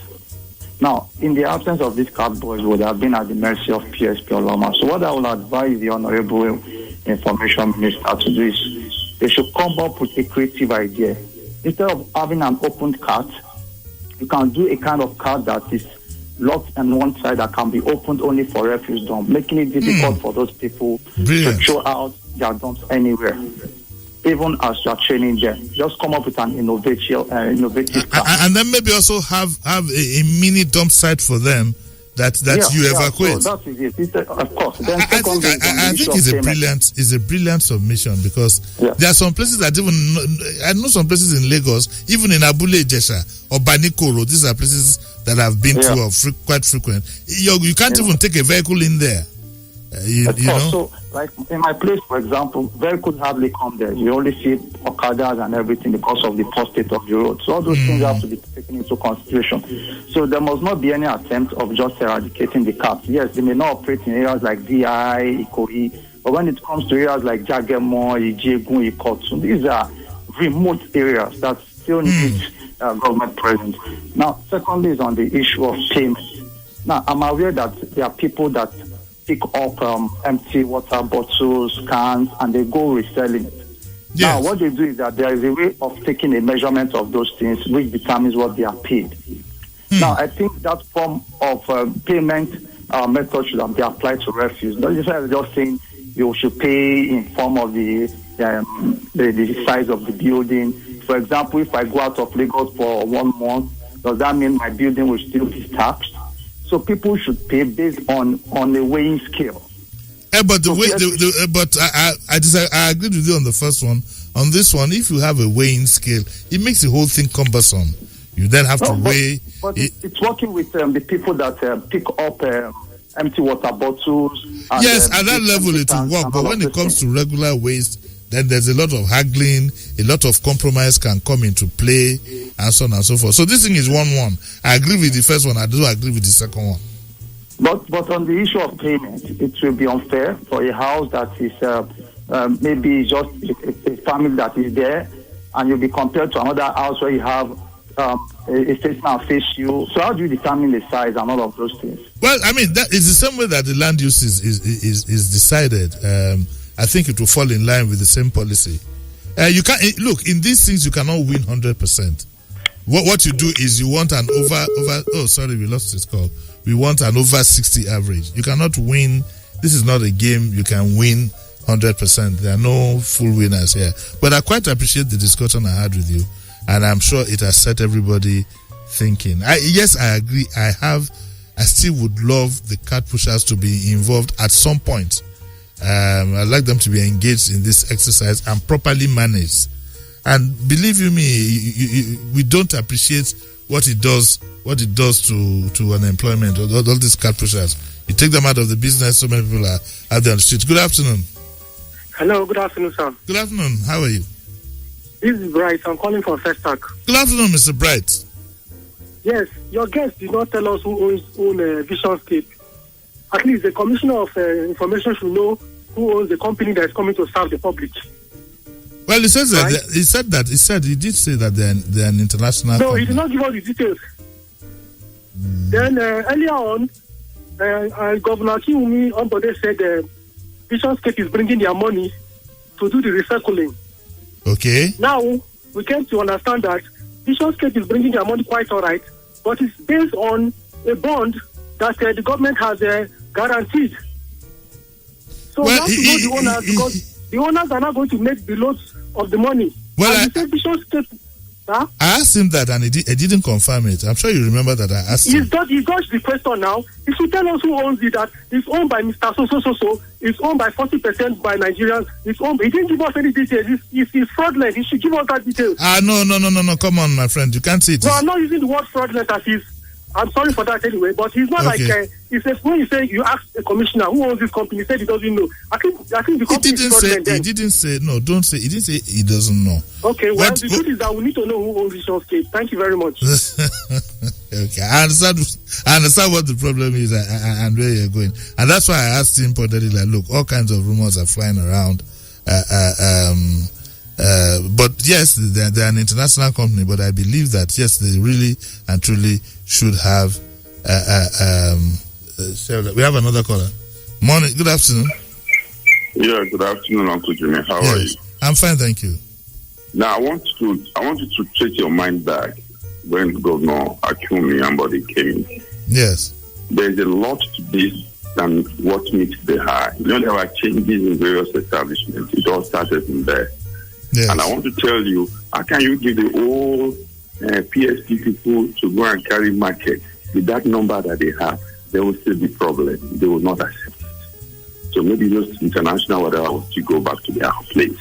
Now, in the absence of these cat boys, would have been at the mercy of PSP or Loma. So what I will advise the Honorable Information Minister to do is they should come up with a creative idea. Instead of having an open cart, you can do a kind of cart that is locked on one side that can be opened only for refuse dump, making it difficult for those people to throw out their dumps anywhere. Even as you are training them, just come up with an innovative cart. And then maybe also have a mini dump site for them that you evacuate. So that is it. Of course. Then I think it's a brilliant submission, because there are some places that I know some places in Lagos, even in Abule Ijesha or Banikoro, these are places that I've been to or quite frequent. You can't even take a vehicle in there. You know? So, like in my place, for example, vehicles hardly come there. You only see Okadas and everything because of the poor state of the road. So all those things have to be taken into consideration. So there must not be any attempt of just eradicating the cats. Yes, they may not operate in areas like DI, Ikoyi, but when it comes to areas like Jagemo, Ijegun, Ikotu, these are remote areas that still need government presence. Now, secondly is on the issue of payment. Now, I'm aware that there are people that pick up empty water bottles, cans, and they go reselling it. Yes. Now, what they do is that there is a way of taking a measurement of those things which determines what they are paid. Now, I think that form of payment method should be applied to refuse. Not just saying you should pay in form of the size of the building. For example, if I go out of Lagos for 1 month, does that mean my building will still be taxed? So people should pay based on a weighing scale. But I agree with you on the first one. On this one, if you have a weighing scale, it makes the whole thing cumbersome. You then have to weigh. But it's working with the people that pick up empty water bottles. And, yes, at that level it will work. But when it comes to regular waste, then there's a lot of haggling, a lot of compromise can come into play, and so on and so forth. So this thing is 1-1. I agree with the first one. I don't agree with the second one. But on the issue of payment, it will be unfair for a house that is maybe just a family that is there, and you'll be compared to another house where you have a statesman face you. So how do you determine the size and all of those things? Well, I mean, that is the same way that the land use is decided. I think it will fall in line with the same policy. You can't look in these things. You cannot win 100%. What you do is you want an over. Oh, sorry, we lost this call. We want an over 60 average. You cannot win. This is not a game you can win 100%. There are no full winners here. But I quite appreciate the discussion I had with you, and I'm sure it has set everybody thinking. Yes, I agree. I still would love the card pushers to be involved at some point. I'd like them to be engaged in this exercise and properly managed. And believe you me, we don't appreciate what it does to unemployment, all these card pushers. You take them out of the business, so many people are out there on the streets. Good afternoon. Hello, good afternoon, sir. Good afternoon. How are you? This is Bright. I'm calling from First Stack. Good afternoon, Mr. Bright. Yes, your guest did not tell us who owns Visionscape. At least the Commissioner of Information should know who owns the company that is coming to serve the public. Well, he says that he did say that they're an international. No, company. he did not give us the details. Then earlier on, Governor Kiwumi Ombode said Visionscape is bringing their money to do the recycling. Okay. Now we came to understand that Visionscape is bringing their money quite all right, but it's based on a bond that the government has guaranteed. So we have to know the owners because the owners are not going to make the loads of the money. Well, and Visionscape. Huh? I asked him that and he didn't confirm it. I'm sure you remember that I asked him. He dodged the question now. He should tell us who owns it, that it's owned by Mr. So. It's owned by 40% by Nigerians. It's owned. He didn't give us any details. It's fraudulent. He should give us that details. No. Come on, my friend. You can't see it. No, I'm not using the word fraudulent as is. I'm sorry for that anyway, but he's not Okay. like he says when you say you ask a commissioner who owns this company, he said he doesn't know. I think the company is fraudulent. He didn't say no. Don't say. He didn't say he doesn't know. Okay, well the truth is that we need to know who owns Visionscape. Thank you very much. Okay, I understand what the problem is and where you're going, and that's why I asked him pointedly, like, look, all kinds of rumors are flying around. But yes, they're an international company, but I believe that yes, they really and truly should have. We have another caller. Morning, good afternoon. Yeah, good afternoon, Uncle Jimmy. How are you? I'm fine, thank you. Now I want you to take your mind back when Governor Akumi Ambode came in. Yes. There's a lot to this than what meets the eye. There were changes in various establishments. It all started in there. Yes. And I want to tell you, how can you give the old PSP people to go and carry market with that number that they have? There will still be problem. They will not accept it. So maybe those international whatever will still go back to their place.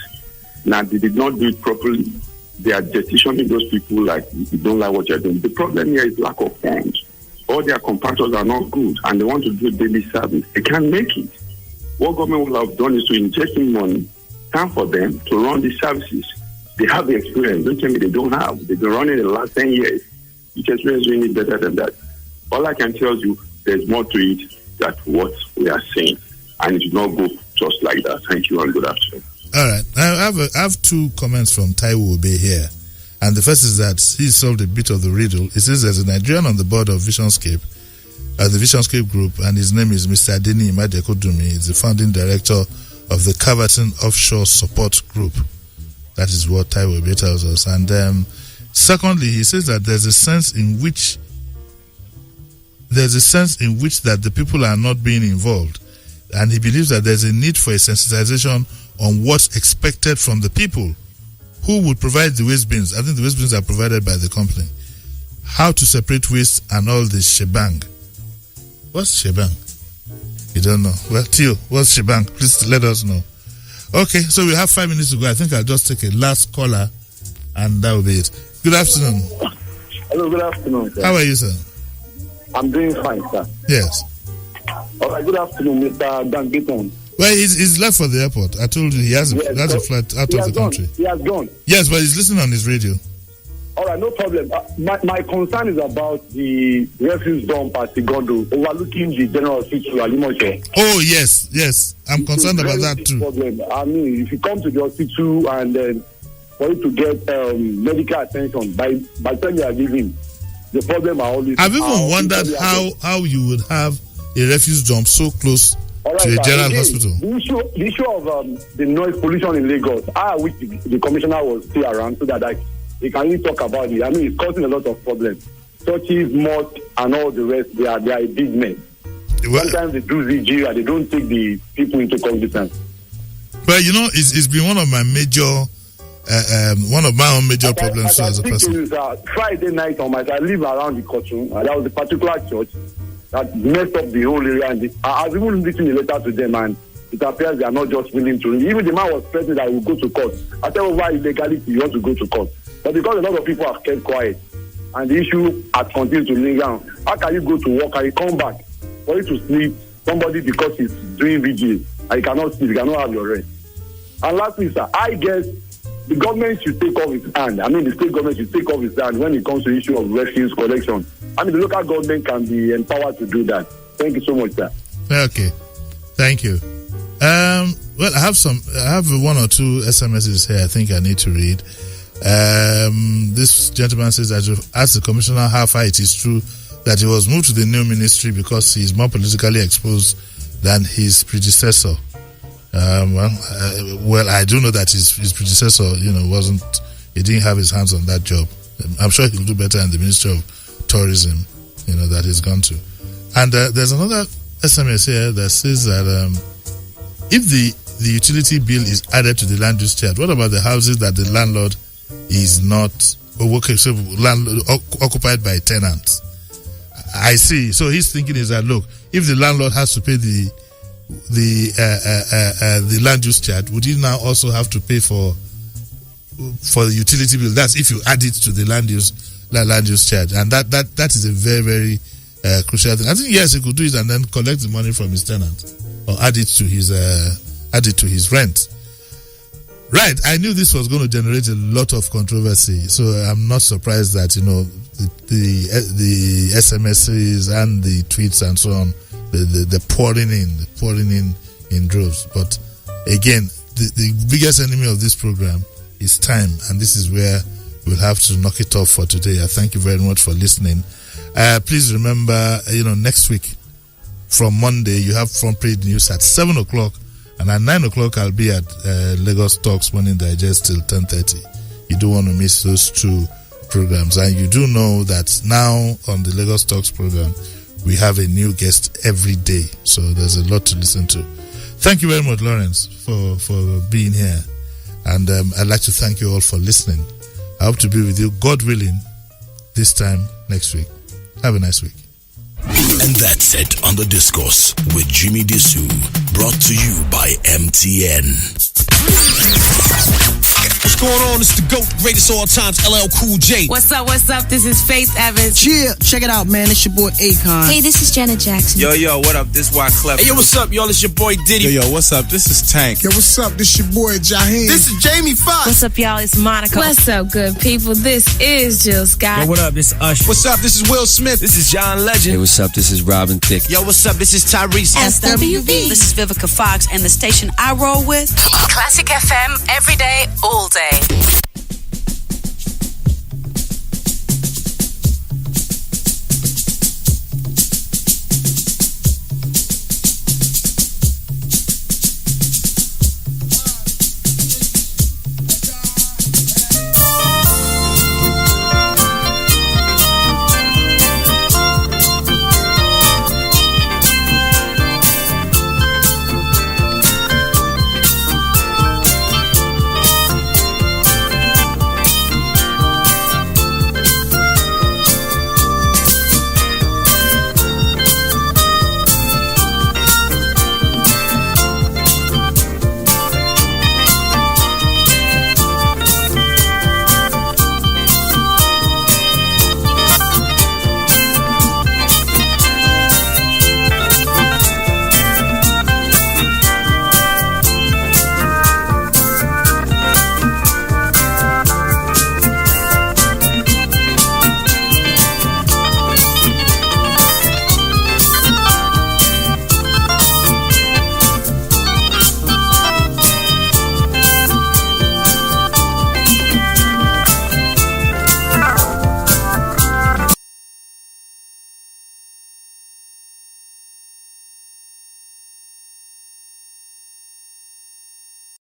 Now, they did not do it properly. They are petitioning those people like, you don't like what you're doing. The problem here is lack of funds. All their contractors are not good, and they want to do daily service. They can't make it. What government will have done is to inject in money, time for them to run these services. They have the experience. Don't tell me they don't have. They've been running the last 10 years. Each experience doing it better than that. All I can tell you, there's more to it than what we are saying. And it will not go just like that. Thank you and good afternoon. All right. I have two comments from Taiwo Obe here. And the first is that he solved a bit of the riddle. He says there's a Nigerian on the board of Visionscape, the Visionscape Group, and his name is Mr. Adeni Imadekodumi. He's the founding director of the Caverton Offshore Support Group. That is what Taiwo Obe tells us. And secondly, he says that there's a sense in which that the people are not being involved. And he believes that there's a need for a sensitization on what's expected from the people. Who would provide the waste bins? I think the waste bins are provided by the company. How to separate waste and all this shebang. What's shebang? You don't know. Well, Tio, what's shebang? Please let us know. Okay, so we have 5 minutes to go. I think I'll just take a last caller and that will be it. Good afternoon. Hello, good afternoon, sir. How are you, sir? I'm doing fine, sir. Yes. All right, good afternoon, Mr. Bamigbetan. Well, he's left for the airport. I told you he has a flight out of the country. He has gone. Yes, but he's listening on his radio. All right, no problem. My concern is about the refuse dump at Igodo, overlooking the general hospital at Limosho. Oh, yes. I'm concerned about that too. Problem. I mean, if you come to the hospital and for you to get medical attention, by the time you are leaving, the problem are always... I've even wondered how you would have a refuse dump so close to a general hospital. The issue of the noise pollution in Lagos, I wish the commissioner was still around so that he can really talk about it. I mean, it's causing a lot of problems. Churches, mosques, and all the rest, they are a big mess. Sometimes they do ZG and they don't take the people into cognizance. Well, it's been one of my major problems as a person. Friday night on I live around the courtroom, and there was a particular church that messed up the whole area. And I was even written a letter to them, and it appears they are not just willing to. Even the man was threatening that we will go to court. I said, why illegality you want to go to court? But because a lot of people have kept quiet, and the issue has continued to linger on, how can you go to work and you come back for you to sleep? Somebody because he's doing vigil and you cannot sleep, you cannot have your rest. And lastly, sir, I guess the government should take off its hand. I mean, the state government should take off its hand when it comes to the issue of refuse collection. I mean, the local government can be empowered to do that. Thank you so much, sir. Okay, thank you. Well, I have one or two SMSs here I think I need to read. This gentleman says that you asked the commissioner how far it is true that he was moved to the new ministry because he is more politically exposed than his predecessor. Well, I do know that his predecessor, he didn't have his hands on that job. I'm sure he'll do better in the Ministry of Tourism, that he's gone to. And there's another SMS here that says that if the utility bill is added to the land use charge, what about the houses that the landlord is not occupied by tenants? I see. So his thinking is that, look, if the landlord has to pay the land use charge, would he now also have to pay for the utility bill? That's if you add it to the land use charge, and that is a very, very crucial thing. I think yes, he could do it and then collect the money from his tenant or add it to his rent. Right, I knew this was going to generate a lot of controversy, so I'm not surprised that the SMSs and the tweets and so on, the pouring in droves. But again, the biggest enemy of this program is time, and this is where we'll have to knock it off for today. I thank you very much for listening. Please remember, next week from Monday you have Front Page News at 7:00. And at 9:00, I'll be at Lagos Talks Morning Digest till 10:30. You don't want to miss those two programs. And you do know that now on the Lagos Talks program, we have a new guest every day. So there's a lot to listen to. Thank you very much, Lawrence, for being here. And I'd like to thank you all for listening. I hope to be with you, God willing, this time next week. Have a nice week. And that's it on The Discourse with Jimmy Disu, brought to you by MTN. What's going on? It's the GOAT, greatest all times, LL Cool J. What's up? This is Faith Evans. Yeah, check it out, man. It's your boy Akon. Hey, this is Janet Jackson. Yo, what up? This Wyclef. Hey, yo, what's up, y'all? It's your boy Diddy. Yo, what's up? This is Tank. Yo, what's up? This your boy Jaheim. This is Jamie Foxx. What's up, y'all? It's Monica. What's up, good people? This is Jill Scott. Yo, what up? This is Usher. What's up? This is Will Smith. This is John Legend. Hey, what's up? This is Robin Thicke. Yo, what's up? This is Tyrese. SWV. This is Vivica Fox, and the station I roll with, Classic FM, every day, all day.